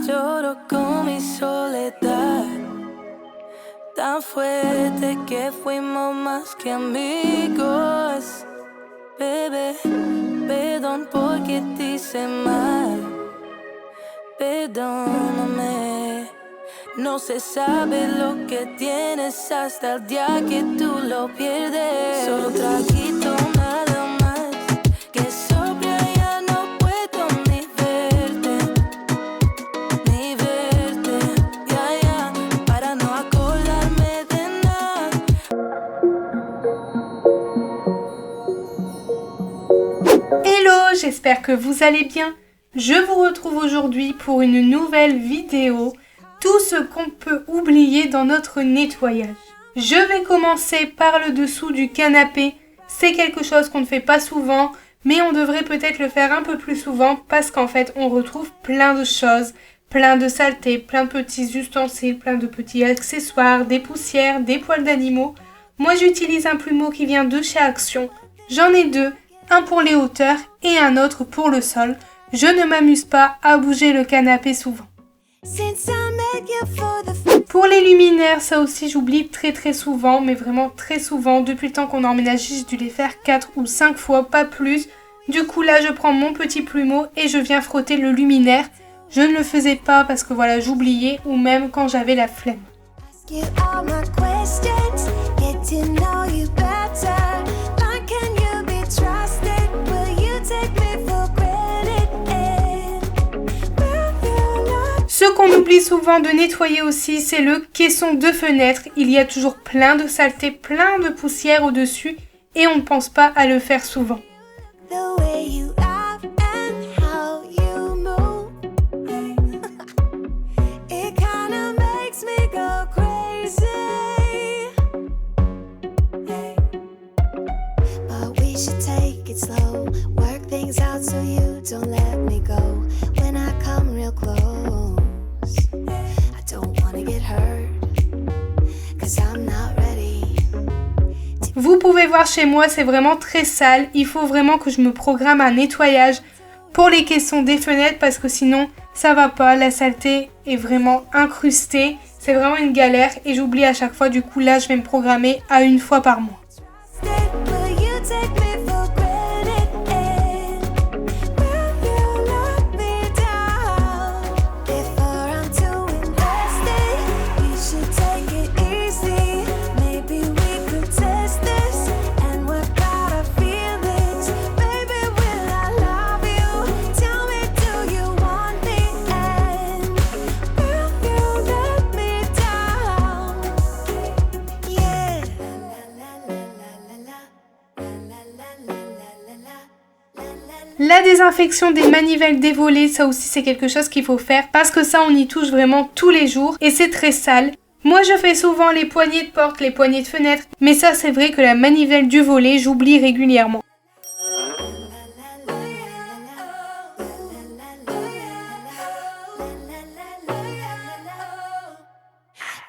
lloro con mi soledad, tan fuerte que fuimos más que amigos. Bebé, perdón porque te hice mal, perdóname. No se sabe lo que tienes hasta el día que tú lo pierdes. Solo traguito nada más, que sobria ya no puedo ni verte, ya, para no acordarme de nada. Hello, j'espère que vous allez bien. Je vous retrouve aujourd'hui pour une nouvelle vidéo. Tout ce qu'on peut oublier dans notre nettoyage. Je vais commencer par le dessous du canapé. C'est quelque chose qu'on ne fait pas souvent, mais on devrait peut-être le faire un peu plus souvent parce qu'en fait on retrouve plein de choses, plein de saletés, plein de petits ustensiles, plein de petits accessoires, des poussières, des poils d'animaux. Moi j'utilise un plumeau qui vient de chez Action. J'en ai deux, un pour les hauteurs et un autre pour le sol. Je ne m'amuse pas à bouger le canapé souvent. Pour les luminaires, ça aussi j'oublie très souvent, mais vraiment très souvent. Depuis le temps qu'on a emménagé, j'ai dû les faire 4 ou 5 fois, pas plus. Du coup là, je prends mon petit plumeau et je viens frotter le luminaire. Je ne le faisais pas parce que voilà, j'oubliais ou même quand j'avais la flemme. Ce qu'on oublie souvent de nettoyer aussi, c'est le caisson de fenêtre. Il y a toujours plein de saleté, plein de poussière au-dessus et on ne pense pas à le faire souvent. Vous pouvez voir chez moi, c'est vraiment très sale. Il faut vraiment que je me programme un nettoyage pour les caissons des fenêtres parce que sinon ça va pas. La saleté est vraiment incrustée. C'est vraiment une galère et j'oublie à chaque fois. Du coup là, je vais me programmer à une fois par mois. La désinfection des manivelles des volets, ça aussi c'est quelque chose qu'il faut faire parce que ça on y touche vraiment tous les jours et c'est très sale. Moi je fais souvent les poignées de porte, les poignées de fenêtre, mais ça c'est vrai que la manivelle du volet j'oublie régulièrement.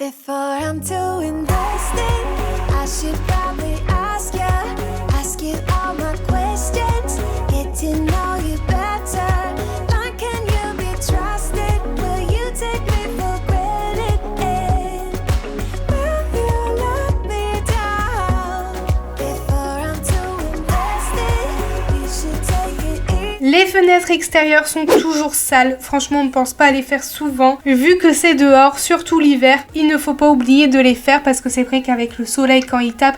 Before I'm too invested, I should probably ask you all my questions, get to know you better. Like, can you be trusted? Will you take me for granted? Will you let me down? Before I'm too invested, you should take it easy. Les fenêtres extérieures sont toujours sales, franchement on ne pense pas à les faire souvent. Vu que c'est dehors, surtout l'hiver, il ne faut pas oublier de les faire parce que c'est vrai qu'avec le soleil quand il tape,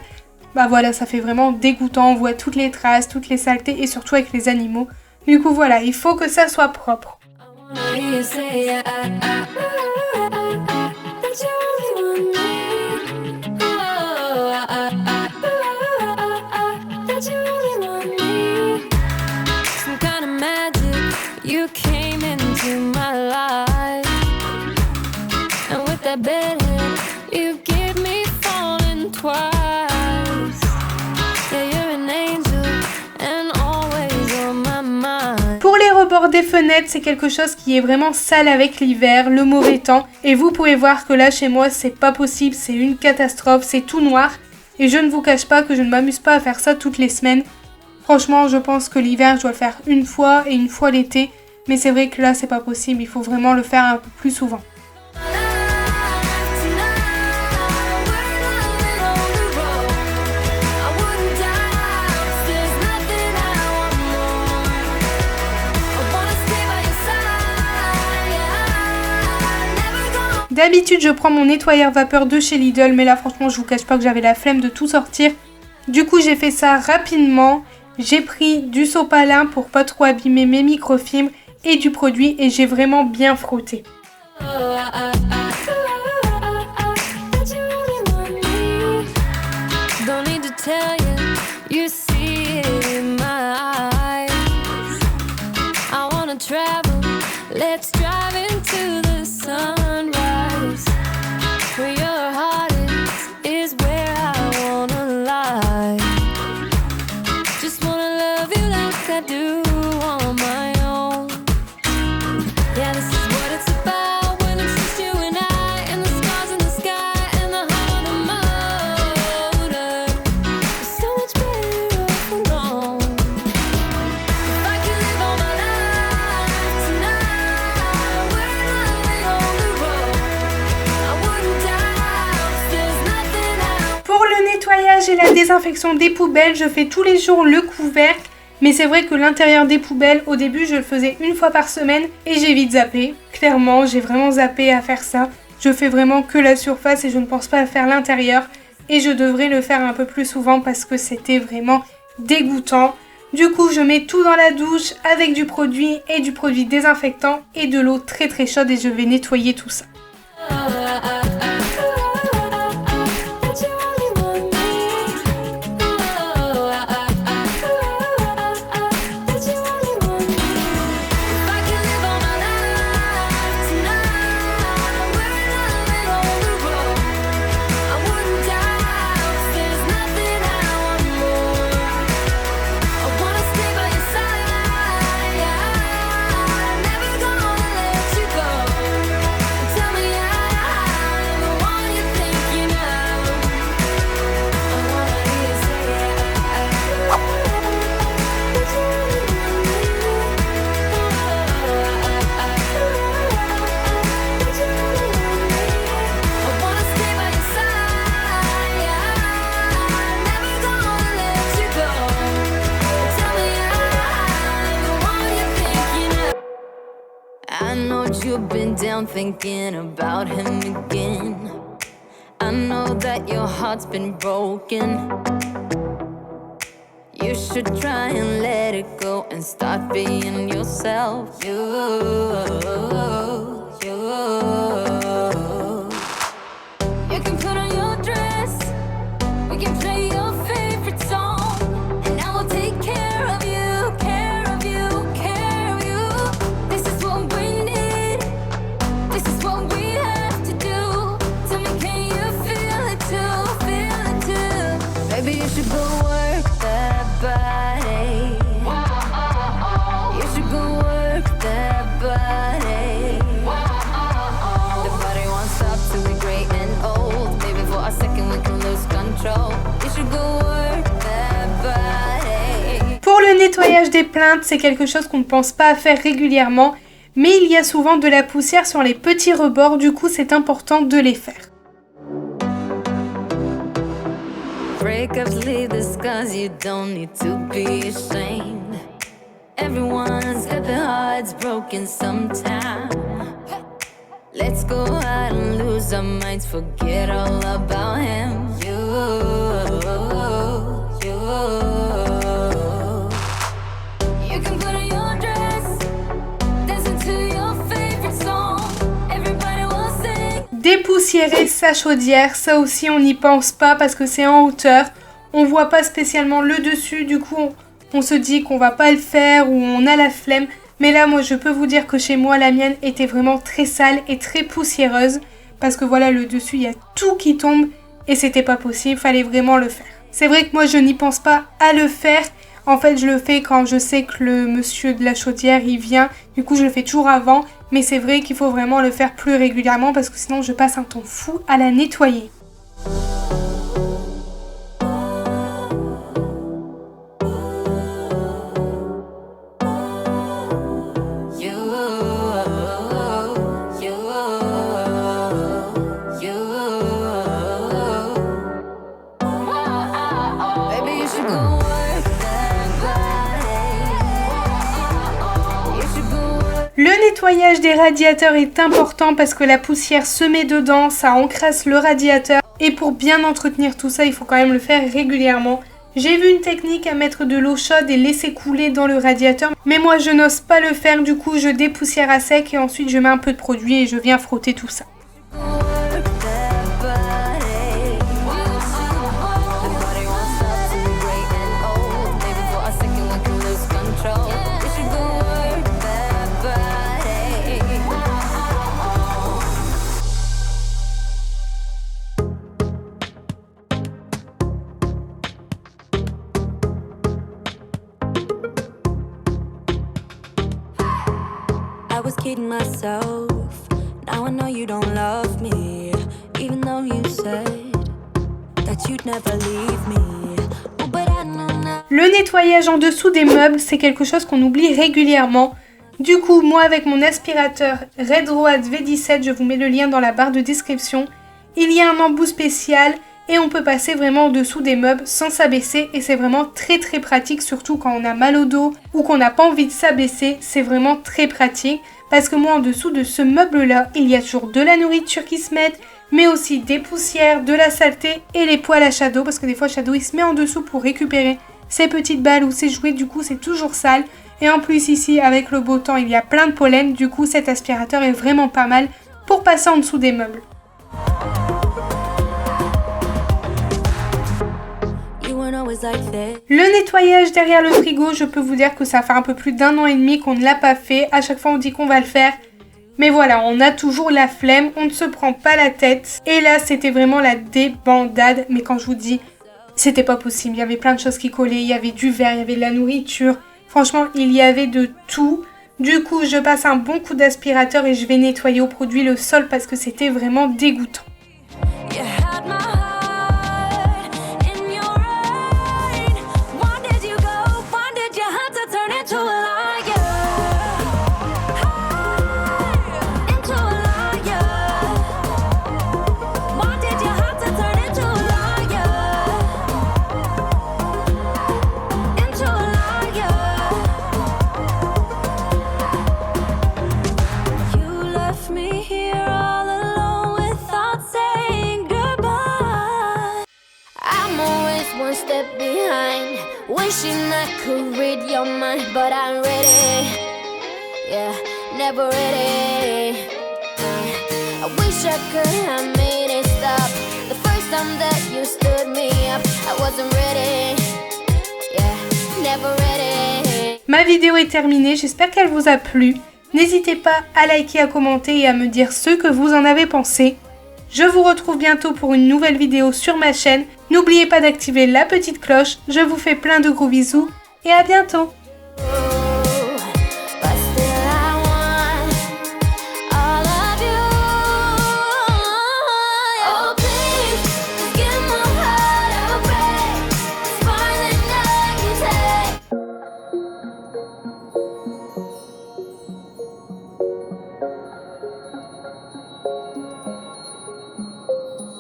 bah voilà, ça fait vraiment dégoûtant, on voit toutes les traces, toutes les saletés et surtout avec les animaux. Du coup voilà, il faut que ça soit propre. You came into my life, and with that bed you give me falling twice. Yeah, you're an angel and always on my mind. Pour les rebords des fenêtres, c'est quelque chose qui est vraiment sale avec l'hiver, le mauvais temps. Et vous pouvez voir que là chez moi, c'est pas possible, c'est une catastrophe, c'est tout noir. Et je ne vous cache pas que je ne m'amuse pas à faire ça toutes les semaines. Franchement, je pense que l'hiver, je dois le faire une fois et une fois l'été. mais c'est vrai que là c'est pas possible, il faut vraiment le faire un peu plus souvent. D'habitude, je prends mon nettoyeur vapeur de chez Lidl, mais là, franchement, je vous cache pas que j'avais la flemme de tout sortir. Du coup, j'ai fait ça rapidement. J'ai pris du sopalin pour pas trop abîmer mes microfibres et du produit et j'ai vraiment bien frotté. Let's drive into the sunrise. Where your heart is where I wanna lie. Just wanna love you like I do on my own. Yeah, this is what it's about when it's just you and I, and the stars in the sky and the heart on the motor. It's so much better off alone. If I could live all my life tonight, we're living on the road. I wouldn't die, there's nothing I... Pour le nettoyage et la désinfection des poubelles, je fais tous les jours le couvercle. Mais c'est vrai que l'intérieur des poubelles, au début, je le faisais une fois par semaine et j'ai vite zappé. Clairement, j'ai vraiment zappé à faire ça. Je fais vraiment que la surface et je ne pense pas à faire l'intérieur. Et je devrais le faire un peu plus souvent parce que c'était vraiment dégoûtant. Du coup, je mets tout dans la douche avec du produit et du produit désinfectant et de l'eau très très chaude et je vais nettoyer tout ça. I know you've been down thinking about him again. I know that your heart's been broken. You should try and let it go and start being yourself. You can put on your dress, we can play your favorite song, and I will take care of you, care of you, care of you. This is what we need, this is what we have to do. Tell me, can you feel it too, feel it too? Maybe you should go work that body. You should go work that body. The body won't stop till we're great and old. Maybe for a second we can lose control. You should go work that body. Pour le nettoyage des plinthes, c'est quelque chose qu'on ne pense pas à faire régulièrement, mais il y a souvent de la poussière sur les petits rebords, du coup c'est important de les faire. Breakups leave the scars, you don't need to be ashamed. Everyone's got their hearts broken sometime. Let's go out and lose our minds, forget all about him. You can put on your dress, dancing to your favorite song. Everybody will sing. Dépoussiérer sa chaudière, ça aussi on n'y pense pas parce que c'est en hauteur. On voit pas spécialement le dessus, du coup on se dit qu'on va pas le faire ou on a la flemme. Mais là, moi, je peux vous dire que chez moi, la mienne était vraiment très sale et très poussiéreuse. Parce que voilà, le dessus, il y a tout qui tombe et c'était pas possible, fallait vraiment le faire. C'est vrai que moi, je n'y pense pas à le faire. En fait, je le fais quand je sais que le monsieur de la chaudière, il vient. Du coup, je le fais toujours avant. Mais c'est vrai qu'il faut vraiment le faire plus régulièrement parce que sinon, je passe un temps fou à la nettoyer. You should go work that body. You should go work. Le nettoyage des radiateurs est important parce que la poussière se met dedans, ça encrasse le radiateur. Et pour bien entretenir tout ça, il faut quand même le faire régulièrement. J'ai vu une technique à mettre de l'eau chaude et laisser couler dans le radiateur. Mais moi, je n'ose pas le faire. Du coup, je dépoussière à sec et ensuite je mets un peu de produit et je viens frotter tout ça. I was kidding myself. Now I know you don't love me, even though you said that you'd never leave me. Oh, but I know now. Le nettoyage en dessous des meubles, c'est quelque chose qu'on oublie régulièrement. Du coup, moi avec mon aspirateur Redroad V17, je vous mets le lien dans la barre de description. Il y a un embout spécial et on peut passer vraiment en dessous des meubles sans s'abaisser et c'est vraiment très pratique, surtout quand on a mal au dos ou qu'on n'a pas envie de s'abaisser, c'est vraiment très pratique parce que moi en dessous de ce meuble là, il y a toujours de la nourriture qui se met, mais aussi des poussières, de la saleté et les poils à Shadow parce que des fois Shadow il se met en dessous pour récupérer ses petites balles ou ses jouets, du coup c'est toujours sale. Et en plus ici avec le beau temps il y a plein de pollen, du coup cet aspirateur est vraiment pas mal pour passer en dessous des meubles. Le nettoyage derrière le frigo, je peux vous dire que ça fait un peu plus d'1 an et demi qu'on ne l'a pas fait. À chaque fois on dit qu'on va le faire. Mais voilà, on a toujours la flemme, on ne se prend pas la tête. Et là c'était vraiment la débandade. Mais quand je vous dis, c'était pas possible. Il y avait plein de choses qui collaient, il y avait du verre, il y avait de la nourriture. Franchement, il y avait de tout. Du coup, je passe un bon coup d'aspirateur et je vais nettoyer au produit le sol parce que c'était vraiment dégoûtant. Wishing I could read your mind, but I'm ready. Yeah, never ready. I wish I could have made it stop. The first time that you stood me up, I wasn't ready. Yeah, never ready. Ma vidéo est terminée, j'espère qu'elle vous a plu. N'hésitez pas à liker, à commenter et à me dire ce que vous en avez pensé. Je vous retrouve bientôt pour une nouvelle vidéo sur ma chaîne. N'oubliez pas d'activer la petite cloche. Je vous fais plein de gros bisous et à bientôt.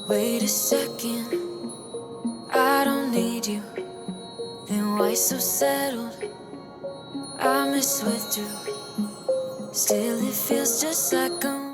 Wait a second, I don't need you. Then why so settled? I miss withdrew. Still it feels just like I'm